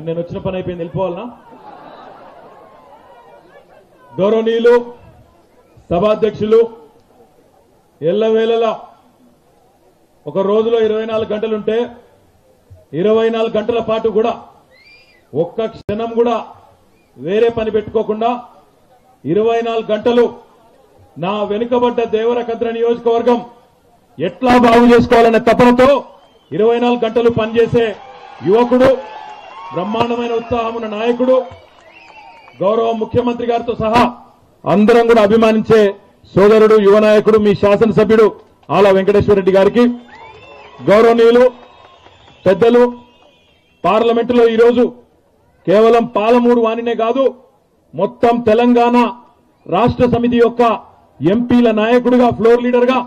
నేను వచ్చిన పని అయిపోయింది, వెళ్ళిపోవాలనా? గౌరవనీయులు సభాధ్యక్షులు, ఎల్లవేళలా ఒక రోజులో 24 గంటలుంటే 24 గంటల పాటు కూడా ఒక్క క్షణం కూడా వేరే పని పెట్టుకోకుండా 24 గంటలు నా వెనుకబడ్డ దేవరకద్ర నియోజకవర్గం ఎట్లా బాగు చేసుకోవాలనే తపనతో 24 గంటలు పనిచేసే యువకుడు, బ్రహ్మాండమైన ఉత్సాహమున్న నాయకుడు, గౌరవ ముఖ్యమంత్రి గారితో సహా అందరం కూడా అభిమానించే సోదరుడు, యువ నాయకుడు, మీ శాసనసభ్యుడు ఆల వెంకటేశ్వర రెడ్డి గారికి, గౌరవనీయులు పెద్దలు, పార్లమెంటులో ఈరోజు కేవలం పాలమూరు వాణినే కాదు మొత్తం తెలంగాణ రాష్ట్ర సమితి యొక్క ఎంపీల నాయకుడిగా, ఫ్లోర్ లీడర్గా,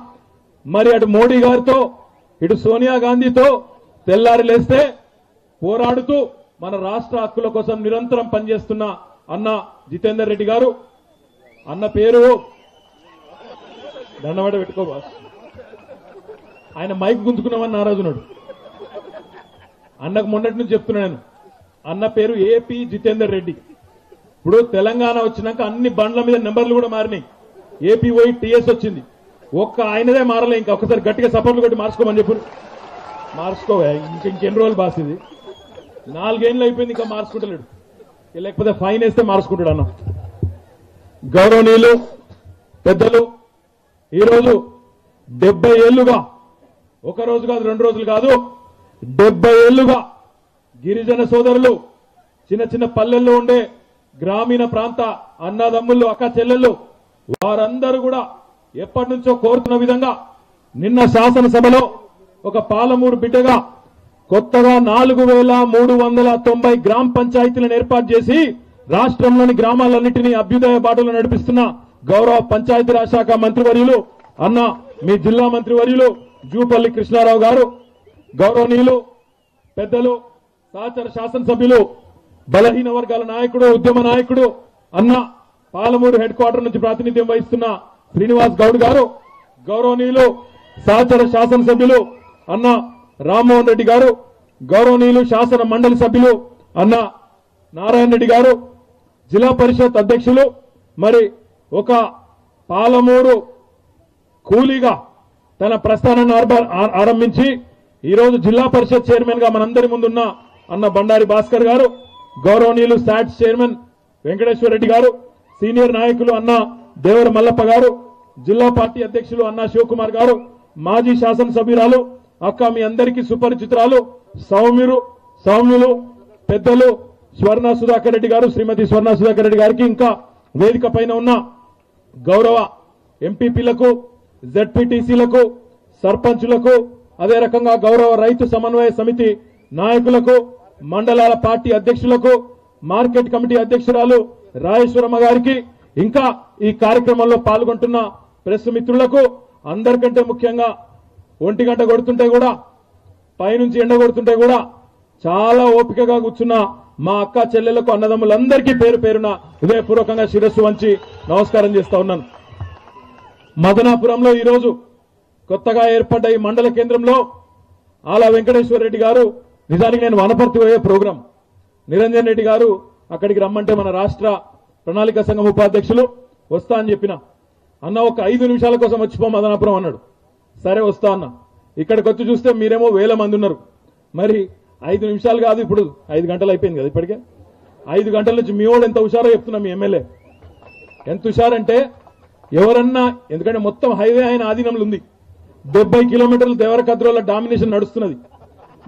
మరి అటు మోడీ గారితో ఇటు సోనియా గాంధీతో తెల్లారి లేస్తే పోరాడుతూ మన రాష్ట్ర హక్కుల కోసం నిరంతరం పనిచేస్తున్న అన్న జితేందర్ రెడ్డి గారు. అన్న పేరు దండమట పెట్టుకో బాస్, ఆయన మైక్ గుంజుకున్నామని నారాజున్నాడు. అన్నకు మొన్నటి నుంచి చెప్తున్నాను, అన్న పేరు ఏపీ జితేందర్ రెడ్డి. ఇప్పుడు తెలంగాణ వచ్చినాక అన్ని బండ్ల మీద నెంబర్లు కూడా మారినాయి. ఏపీ పోయి టీఎస్ వచ్చింది, ఒక్క ఆయనదే మారలే. ఇంకా ఒకసారి గట్టిగా సపోర్ట్లు కొట్టి మార్చుకోమని చెప్పు. మార్చుకో, ఇంకెన్ని రోజులు బాస్, ఇది 4 ఏళ్ళు అయిపోయింది, ఇంకా మార్చుకుంటలేడు. లేకపోతే ఫైన్ వేస్తే మార్చుకుంటాడు అన్న. గౌరవనీయులు పెద్దలు, ఈరోజు 70 ఏళ్లుగా, ఒక రోజు కాదు 2 రోజులు కాదు, 70 ఏళ్లుగా గిరిజన సోదరులు, చిన్న చిన్న పల్లెల్లో ఉండే గ్రామీణ ప్రాంత అన్నదమ్ముళ్ళు, అక్క చెల్లెళ్ళు, వారందరూ కూడా ఎప్పటి నుంచో కోరుతున్న విధంగా నిన్న శాసనసభలో ఒక పాలమూరు బిడ్డగా కొత్తగా 4390 గ్రామ పంచాయతీలను ఏర్పాటు చేసి రాష్ట్రంలోని గ్రామాలన్నింటినీ అభ్యుదయ బాటలో నడిపిస్తున్న గౌరవ పంచాయతీరాజ్ శాఖ మంత్రివర్యులు అన్న, మీ జిల్లా మంత్రివర్యులు జూపల్లి కృష్ణారావు గారు, గౌరవనీయులు పెద్దలు, సహచర శాసనసభ్యులు, బలహీన వర్గాల నాయకుడు, ఉద్యమ నాయకుడు అన్న, పాలమూరు హెడ్ క్వార్టర్ నుంచి ప్రాతినిధ్యం వహిస్తున్న శ్రీనివాస్ గౌడ్ గారు, గౌరవనీయులు సహచర శాసనసభ్యులు అన్న రామ్మోహన్ రెడ్డి గారు, గౌరవనీయులు శాసన మండలి సభ్యులు అన్న నారాయణ రెడ్డి గారు, జిల్లా పరిషత్ అధ్యక్షులు, మరి ఒక పాలమూరు కూలీగా తన ప్రస్థానాన్ని ఆరంభించి ఈరోజు జిల్లా పరిషత్ చైర్మన్ గా మనందరి ముందున్న అన్న బండారి భాస్కర్ గారు, గౌరవనీయులు శాట్స్ చైర్మన్ వెంకటేశ్వర రెడ్డి గారు, సీనియర్ నాయకులు అన్న దేవర మల్లప్ప గారు, జిల్లా పార్టీ అధ్యక్షులు అన్న శివకుమార్ గారు, మాజీ శాసనసభ్యురాలు అక్క, మీ అందరికీ సుపరిచితురాలు, సౌమ్యులు పెద్దలు స్వర్ణ సుధాకర్ రెడ్డి గారు, శ్రీమతి స్వర్ణ సుధాకర్ రెడ్డి గారికి, ఇంకా వేదిక పైన ఉన్న గౌరవ ఎంపీపీలకు, జెడ్పీటీసీలకు, సర్పంచులకు, అదే రకంగా గౌరవ రైతు సమన్వయ సమితి నాయకులకు, మండలాల పార్టీ అధ్యక్షులకు, మార్కెట్ కమిటీ అధ్యక్షురాలు రాజేశ్వరమ్మ గారికి, ఇంకా ఈ కార్యక్రమంలో పాల్గొంటున్న ప్రెస్ మిత్రులకు, అందరికంటే ముఖ్యంగా 1 గంట కొడుతుంటే కూడా, పైనుంచి ఎండ కొడుతుంటే కూడా చాలా ఓపికగా కూర్చున్న మా అక్క చెల్లెలకు, అన్నదమ్ములందరికీ పేరు పేరున హృదయపూర్వకంగా శిరస్సు వంచి నమస్కారం చేస్తా ఉన్నాను. మదనాపురంలో ఈరోజు కొత్తగా ఏర్పడ్డ ఈ మండల కేంద్రంలో ఆల వెంకటేశ్వర రెడ్డి గారు, నిజానికి నేను వనపర్తి పోయే ప్రోగ్రాం, నిరంజన్ రెడ్డి గారు అక్కడికి రమ్మంటే మన రాష్ట్ర ప్రణాళిక సంఘం ఉపాధ్యక్షులు వస్తా అని చెప్పిన, అన్న ఒక 5 నిమిషాల కోసం వచ్చిపో మదనాపురం అన్నాడు. సరే వస్తా అన్న. ఇక్కడికి వచ్చి చూస్తే మీరేమో 1000 మంది ఉన్నారు. మరి 5 నిమిషాలు కాదు, ఇప్పుడు 5 గంటలు అయిపోయింది కదా. ఇప్పటికే 5 గంటల నుంచి మీ వాడు ఎంత హుషారో చెప్తున్నా, మీ ఎమ్మెల్యే ఎంత హుషారంటే ఎవరన్నా, ఎందుకంటే మొత్తం హైవే ఆయన ఆధీనంలో ఉంది. 70 కిలోమీటర్లు దేవరకద్రోల డామినేషన్ నడుస్తున్నది.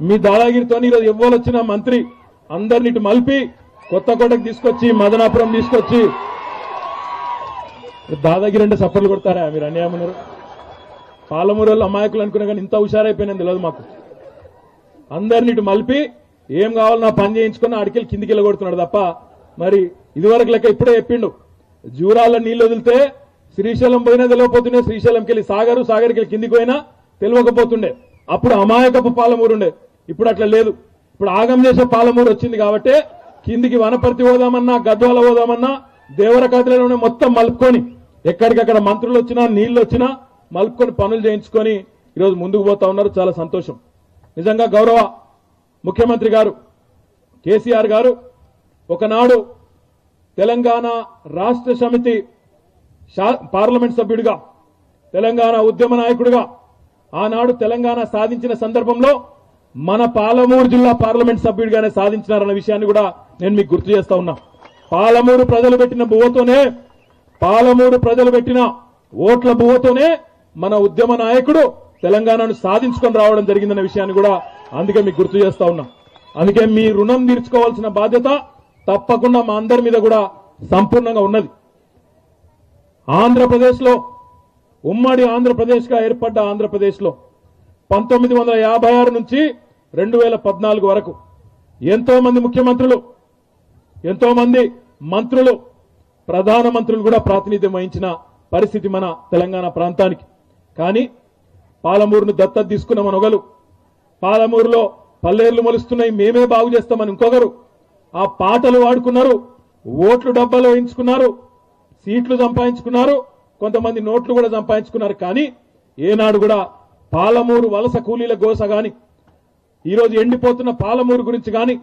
మీ దాదాగిరితో ఈరోజు ఎవ్వరు వచ్చిన మంత్రి అందరిని ఇటు మలిపి కొత్తకోటకు తీసుకొచ్చి, మదనాపురం తీసుకొచ్చి, దాదాగిరి అంటే సఫర్లు కొడతారా మీరు? అన్యాయం ఉన్నారు. పాలమూరు వాళ్ళు అమాయకులు అనుకున్నా కానీ ఇంత హుషారైపోయినది తెలియదు మాకు. అందరిని ఇటు మలిపి ఏం కావాలన్నా పని చేయించుకుని అడికెళ్ళి కిందికి వెళ్ళగొడుతున్నాడు తప్ప, మరి ఇదివరకు లెక్క ఇప్పుడే చెప్పిండు, జూరాల్లో నీళ్లు వదిలితే శ్రీశైలం పోయినా తెలియకపోతుండే, శ్రీశైలంకి వెళ్ళి సాగర్కి వెళ్ళి కిందికి పోయినా తెలియకపోతుండే. అప్పుడు అమాయకపు పాలమూరు ఉండే, ఇప్పుడు అట్లా లేదు. ఇప్పుడు ఆగం చేసే పాలమూరు వచ్చింది కాబట్టి కిందికి వనపర్తి పోదామన్నా, గద్వాల పోదామన్నా దేవరకద్రలోనే మొత్తం మలుపుకొని ఎక్కడికక్కడ మంత్రులు వచ్చినా, నీళ్లు వచ్చినా మలుపుకొని పనులు చేయించుకొని ఈరోజు ముందుకు పోతా ఉన్నారు. చాలా సంతోషం. నిజంగా గౌరవ ముఖ్యమంత్రి గారు కేసీఆర్ గారు ఒకనాడు తెలంగాణ రాష్ట్ర సమితి పార్లమెంట్ సభ్యుడిగా, తెలంగాణ ఉద్యమ నాయకుడిగా ఆనాడు తెలంగాణ సాధించిన సందర్భంలో మన పాలమూరు జిల్లా పార్లమెంట్ సభ్యుడిగానే సాధించినారన్న విషయాన్ని కూడా నేను మీకు గుర్తు చేస్తా ఉన్నా. పాలమూరు ప్రజలు పెట్టిన బువ్వతోనే, పాలమూరు ప్రజలు పెట్టిన ఓట్ల బువ్వతోనే మన ఉద్యమ నాయకుడు తెలంగాణను సాధించుకొని రావడం జరిగిందన్న విషయాన్ని కూడా అందుకే మీకు గుర్తు చేస్తా ఉన్నా. అందుకే మీ రుణం తీర్చుకోవాల్సిన బాధ్యత తప్పకుండా మా అందరి మీద కూడా సంపూర్ణంగా ఉన్నది. ఆంధ్రప్రదేశ్లో, ఉమ్మడి ఆంధ్రప్రదేశ్గా ఏర్పడ్డ ఆంధ్రప్రదేశ్లో 1956 నుంచి 2014 వరకు ఎంతో మంది ముఖ్యమంత్రులు, ఎంతో మంది మంత్రులు, ప్రధానమంత్రులు కూడా ప్రాతినిధ్యం వహించిన పరిస్థితి మన తెలంగాణ ప్రాంతానికి. కానీ పాలమూరును దత్తత తీసుకున్న మనొగలు, పాలమూరులో పల్లేర్లు మొలుస్తున్నాయి మేమే బాగు చేస్తామని ఇంకొకరు, ఆ పాటలు వాడుకున్నారు, ఓట్లు డబ్బాలో వేయించుకున్నారు, సీట్లు సంపాదించుకున్నారు, కొంతమంది నోట్లు కూడా సంపాదించుకున్నారు. కానీ ఏనాడు కూడా పాలమూరు వలస కూలీల గోస గాని, ఈరోజు ఎండిపోతున్న పాలమూరు గురించి గాని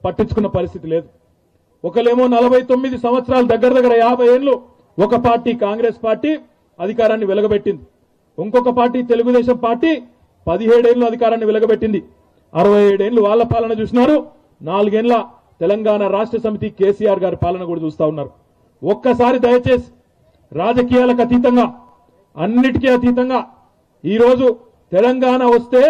పట్టించుకున్న పరిస్థితి లేదు. ఒకలేమో 49 సంవత్సరాలు, దగ్గర 50 ఏళ్లు ఒక పార్టీ కాంగ్రెస్ పార్టీ అధికారాన్ని వెలగబెట్టింది. ఇంకొక పార్టీ తెలుగుదేశం పార్టీ 17 ఏళ్లు అధికారాన్ని వెలగబెట్టింది. 67 ఏళ్లు వాళ్ళ పాలన చూసినారు. 4 ఏళ్ల తెలంగాణ రాష్ట్ర సమితి కేసీఆర్ గారి పాలన కూడా చూస్తా ఉన్నారు. ఒక్కసారి దయచేసి రాజకీయాలకు అతీతంగా, అన్నిటికీ అతీతంగా ఈరోజు తెలంగాణ వస్తే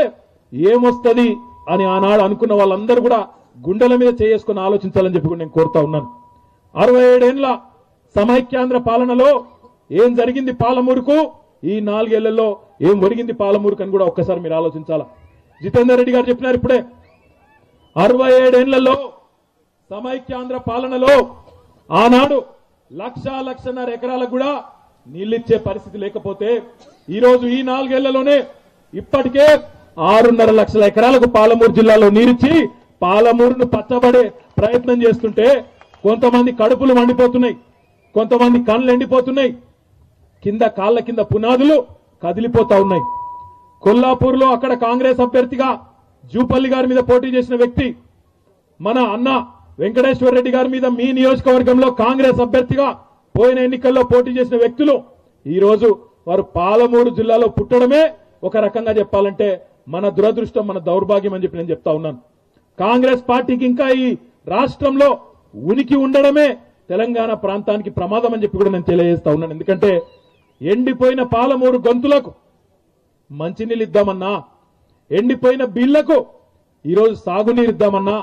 ఏమొస్తుంది అని ఆనాడు అనుకున్న వాళ్ళందరూ కూడా గుండెల మీద చేసుకుని ఆలోచించాలని చెప్పి కూడా నేను కోరుతా ఉన్నాను. 67 ఏళ్ల సమైక్యాంధ్ర పాలనలో ఏం జరిగింది పాలమూరుకు, ఈ 4 ఏళ్లలో ఏం ఒరిగింది పాలమూరుకు అని కూడా ఒక్కసారి మీరు ఆలోచించాలా. జితేందర్ రెడ్డి గారు చెప్పినారు ఇప్పుడే, 67 ఏళ్లలో సమైక్యాంధ్ర పాలనలో ఆనాడు 1,00,00,000 ఎకరాలకు కూడా నీళ్లిచ్చే పరిస్థితి లేకపోతే ఈరోజు ఈ 4 ఏళ్లలోనే ఇప్పటికే 6.5 లక్షల ఎకరాలకు పాలమూరు జిల్లాలో నీరిచ్చి పాలమూరును పచ్చబడే ప్రయత్నం చేస్తుంటే కొంతమంది కడుపులు మండిపోతున్నాయి, కొంతమంది కళ్ళు ఎండిపోతున్నాయి, కింద కాళ్ల కింద పునాదులు కదిలిపోతా ఉన్నాయి. కొల్లాపూర్లో అక్కడ కాంగ్రెస్ అభ్యర్థిగా జూపల్లి గారి మీద పోటీ చేసిన వ్యక్తి, మన అన్న వెంకటేశ్వర రెడ్డి గారి మీద మీ నియోజకవర్గంలో కాంగ్రెస్ అభ్యర్థిగా పోయిన ఎన్నికల్లో పోటీ చేసిన వ్యక్తులు ఈరోజు వారు పాలమూరు జిల్లాలో పుట్టడమే ఒక రకంగా చెప్పాలంటే మన దురదృష్టం, మన దౌర్భాగ్యం అని చెప్పి నేను చెప్తా ఉన్నాను. కాంగ్రెస్ పార్టీకి ఇంకా ఈ రాష్ట్రంలో ఉనికి ఉండడమే తెలంగాణ ప్రాంతానికి ప్రమాదం అని చెప్పి కూడా నేను తెలియజేస్తా ఉన్నాను. ఎందుకంటే ఎండిపోయిన పాలమూరు గొంతులకు మంచినీళ్ళు ఇద్దామన్నా, ఎండిపోయిన బిళ్లకు ఈరోజు సాగునీరు ఇద్దామన్నా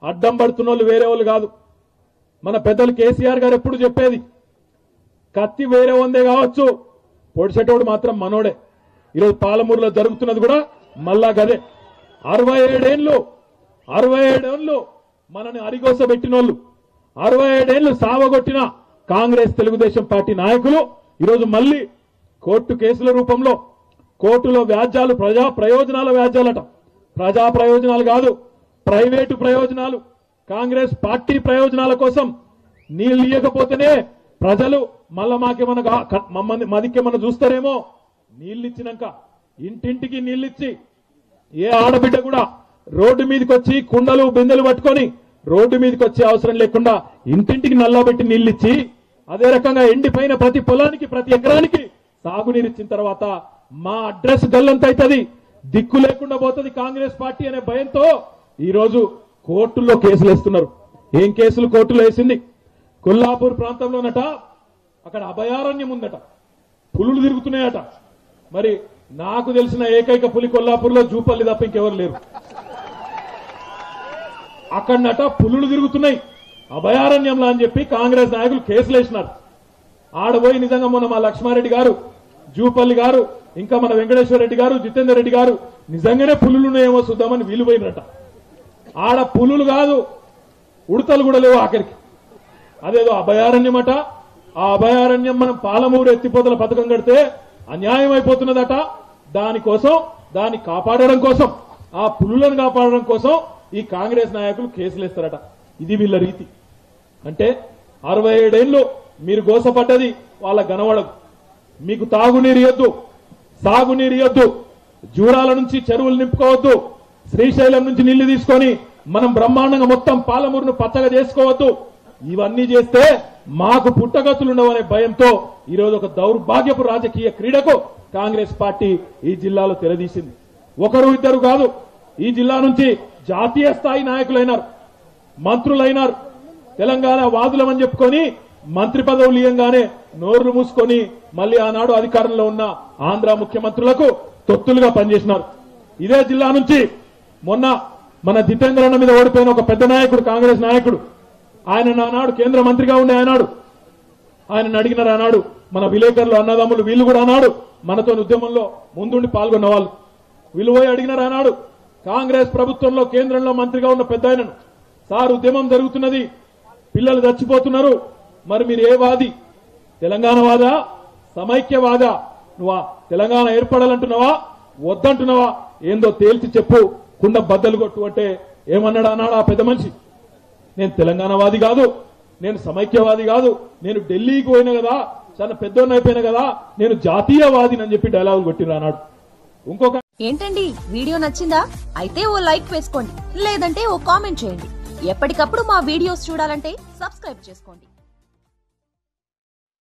అడ్డం పడుతున్న వాళ్ళు వేరే వాళ్ళు కాదు. మన పెద్దలు కేసీఆర్ గారు ఎప్పుడు చెప్పేది, కత్తి వేరే వందే కావచ్చు, పొడిచేటోడు మాత్రం మనోడే. ఈరోజు పాలమూరులో జరుగుతున్నది కూడా మళ్ళా గదే. 67 ఏళ్లు మనని అరిగోస పెట్టినోళ్ళు, 67 ఏళ్లు సావగొట్టిన కాంగ్రెస్ తెలుగుదేశం పార్టీ నాయకులు ఈరోజు మళ్ళీ కోర్టు కేసుల రూపంలో, కోర్టులో వ్యాజ్యాలు, ప్రజా ప్రయోజనాల వ్యాజ్యాలట, ప్రజా ప్రయోజనాలు కాదు ప్రైవేటు ప్రయోజనాలు, కాంగ్రెస్ పార్టీ ప్రయోజనాల కోసం నీళ్లు ఇవ్వకపోతేనే ప్రజలు మళ్ళా మాదికేమన్నా చూస్తారేమో. నీళ్ళిచ్చినాక ఇంటింటికి నీళ్ళిచ్చి ఏ ఆడబిడ్డ కూడా రోడ్డు మీదకి వచ్చి కుండలు బిందెలు పట్టుకొని రోడ్డు మీదకి వచ్చే అవసరం లేకుండా ఇంటింటికి నల్లబెట్టి నీళ్ళిచ్చి, అదే రకంగా ఎండిపోయిన ప్రతి పొలానికి, ప్రతి ఎకరానికి సాగునీరు ఇచ్చిన తర్వాత మా అడ్రస్ గల్లంత అవుతుంది, దిక్కు లేకుండా పోతుంది కాంగ్రెస్ పార్టీ అనే భయంతో ఈరోజు కోర్టుల్లో కేసులు వేస్తున్నారు. ఏం కేసులు కోర్టులో వేసింది? కొల్లాపూర్ ప్రాంతంలోనట అక్కడ అభయారణ్యం ఉందట, పులులు తిరుగుతున్నాయట. మరి నాకు తెలిసిన ఏకైక పులి కొల్లాపూర్లో జూపల్లి తప్ప ఇంకెవరు లేరు. అక్కడనట పులులు తిరుగుతున్నాయి అభయారణ్యంలో అని చెప్పి కాంగ్రెస్ నాయకులు కేసులు వేసినారు. ఆడబోయి నిజంగా మొన్న మా లక్ష్మారెడ్డి గారు, జూపల్లి గారు, ఇంకా మన వెంకటేశ్వర రెడ్డి గారు, జితేందర్ రెడ్డి గారు నిజంగానే పులులున్నాయేమో చూద్దామని వీలు పోయినట. ఆడ పులులు కాదు, ఉడతలు కూడా లేవు ఆఖరికి. అదేదో అభయారణ్యమట. ఆ అభయారణ్యం మనం పాలమూరు ఎత్తిపోతల పథకం కడితే అన్యాయం అయిపోతున్నదట. దానికోసం, దాన్ని కాపాడడం కోసం, ఆ పులులను కాపాడడం కోసం ఈ కాంగ్రెస్ నాయకులు కేసులు వేస్తారట. ఇది వీళ్ళ రీతి. అంటే 67 ఏళ్లు మీరు గోసపడ్డది వాళ్ళ గనవడదు. మీకు తాగునీరు ఇవ్వద్దు, సాగునీరు ఇవ్వద్దు, జూరాల నుంచి చెరువులు నింపుకోవద్దు, శ్రీశైలం నుంచి నీళ్లు తీసుకొని మనం బ్రహ్మాండంగా మొత్తం పాలమూరును పచ్చగా చేసుకోవద్దు. ఇవన్నీ చేస్తే మాకు పుట్టగతులుండవనే భయంతో ఈరోజు ఒక దౌర్భాగ్యపు రాజకీయ క్రీడకు కాంగ్రెస్ పార్టీ ఈ జిల్లాలో తెరదీసింది. ఒకరు ఇద్దరు కాదు, ఈ జిల్లా నుంచి జాతీయ స్థాయి నాయకులైనారు, మంత్రులైనారు. తెలంగాణ వాదులమని చెప్పుకొని మంత్రి పదవులు ఇయ్యంగానే నోర్లు మూసుకొని మళ్లీ ఆనాడు అధికారంలో ఉన్న ఆంధ్ర ముఖ్యమంత్రులకు తొత్తులుగా పనిచేసినారు. ఇదే జిల్లా నుంచి మొన్న మన జితేంద్రన్న మీద ఓడిపోయిన ఒక పెద్ద నాయకుడు, కాంగ్రెస్ నాయకుడు, ఆయన నానాడు కేంద్ర మంత్రిగా ఉండే ఆనాడు ఆయన అడిగినారు. ఆనాడు మన విలేకరులు అన్నదమ్ములు వీళ్ళు కూడా అన్నాడు మనతో ఉద్యమంలో ముందుండి పాల్గొన్న వాళ్ళు వీళ్ళు పోయి అడిగినారు. ఆనాడు కాంగ్రెస్ ప్రభుత్వంలో కేంద్రంలో మంత్రిగా ఉన్న పెద్ద ఆయనను, సార్ ఉద్యమం జరుగుతున్నది, పిల్లలు చచ్చిపోతున్నారు, మరి మీరు ఏ వాది, తెలంగాణ వాదా సమైక్యవాదా, నువ్వా తెలంగాణ ఏర్పడాలంటున్నావా వద్దంటున్నావా, ఏందో తేల్చి చెప్పు, కుండ బద్దలు కొట్టు అంటే ఏమన్నాడు అన్నాడు ఆ పెద్ద మనిషి. నేను తెలంగాణవాది కాదు, నేను సమైక్యవాది కాదు, నేను ఢిల్లీకి పోయినా కదా, చాలా పెద్దోన్న అయిపోయినా కదా, నేను జాతీయవాదిని అని చెప్పి డైలాగులు కొట్టిన అన్నాడు. ఇంకొక ఏంటండి వీడియో నచ్చిందా? అయితే ఓ లైక్ వేసుకోండి, లేదంటే ఓ కామెంట్ చేయండి. ఎప్పటికప్పుడు మా వీడియోస్ చూడాలంటే సబ్స్క్రైబ్ చేసుకోండి.